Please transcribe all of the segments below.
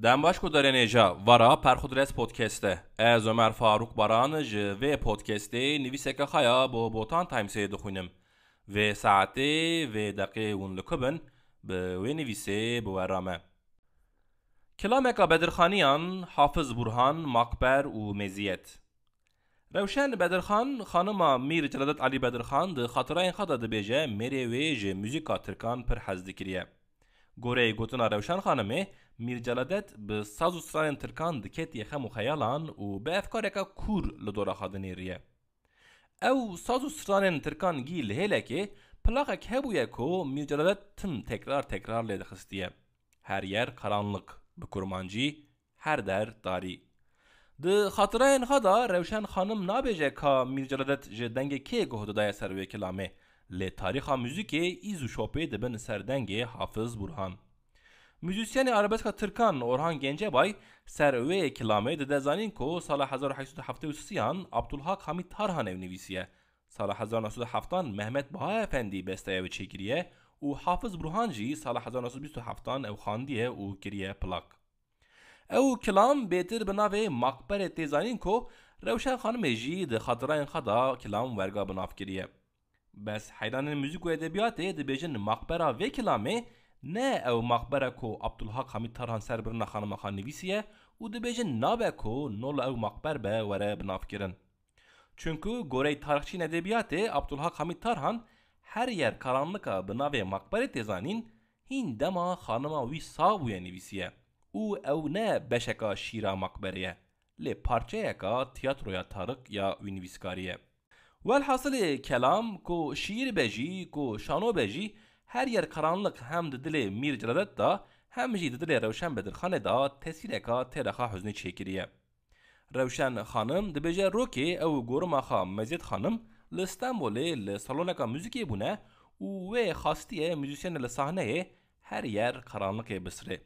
دم باش کو درنجا ورا پرخودرس پودکسته از عمر فاروق باران ج و پودکسته نویسکه خیا بو بوتان تایمسی دخونم و ساعته و دقیقه اون لکبن به و نویسه بو ورامه کلامک بدرخانیان حافظ برهان مقبر و مزیت روشن بدرخان خانم میر جلالت علی بدرخان ده خاطرین خدا ده بیجه میری ویج موزیکا ترکان پر حزد کریه گوره گوتنا روشن خانمه میر جلالت به ساز و سران ترکان دکت یخم و خیالان و به افکارکا کور لدورا خادنی ریه او ساز و سران ترکان گیل هیله که پلاغک هبویه که میر جلالت تم تکرار لیده خستیه her yer karanlık به کرمانجی هر در داری ده خاطرین خدا روشن خانم نابیجه که میر جلالت جدنگ که گهده دای سروی کلامه لی تاریخا موزیک ایزو شوپی دبن سردنگ حافظ برهان موزیسین عربسک ترکان اورهان گنجبای سروی کلامه ده دزانین که سال 1873 عبدالحق حمید تارهان نویسیه سال 1907 مهمت بها افندی بسته و چگیریه و حافظ برهان جی سال 1927 او خاندیه و کریه پلاک او کلام بهتر بناوه مقبره تیزانین که روشن خانم جی ده خاطرین خدا کلام ورگا بناف کریه بس حیران موزیک و ادبیات ده بیجن مقبره و کلامه نه او مقبره که عبدالحق حمید تارهان سر برنا خانم خان نویسیه و ده بیجن نابه که نول او مقبر به وره بناف کرن çünkü گوره تاریخچین ادبیات عبدالحق حمید تارهان her yer karanlıka bınave makbere tezanin hin dema xanıma wî sabûye nivîsiye û ew ne beşeka şîra makbereye lê parçeyeka tiyatroya Tarık ya wî nivîskariye velhasılê kelam ku şiir bejî ku şano bejî her yer karanlık hem di dilê Mîr Celalet da hem jî di dilê Rewşen Bedirxanê da tesîreka têrexa hüznê çêkiriye Rewşen xanım dibêje rokê ew gorima xa Meziyet xanım li İstanbulê li saloneka müzikê bûne û wê xastiye müzisyenê li sahneyê her yer karanlıkê bisirê.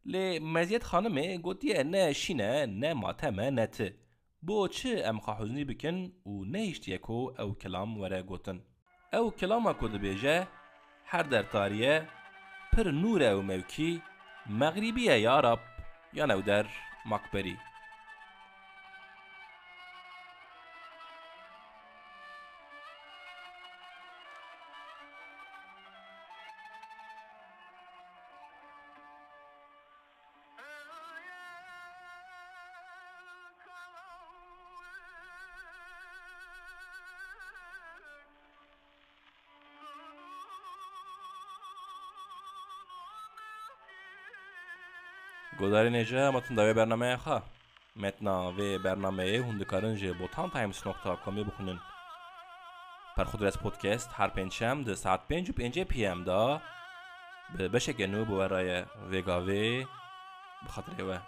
Lê Meziyet xanimê gotiye ne şîn e, ne matem e, ne ti. Bo çi em xwe hûznî bikin û nehîştiye ku ew kelam were gotin. Ew kelama ku dibêje her der tariye pir nûr e û mewkî meğribiye ya Rab yan ew der makberî. گوداری نجه متن دوی برنامه خواه متنا و برنامه هندکارن جه بوتان تایمس نقطه کامی بخونن پر خود رس پودکست هر پنجشنبه ده ساعت 5:05 پی ام دا به بشه گنو بورای وگاوی بخاطر اوه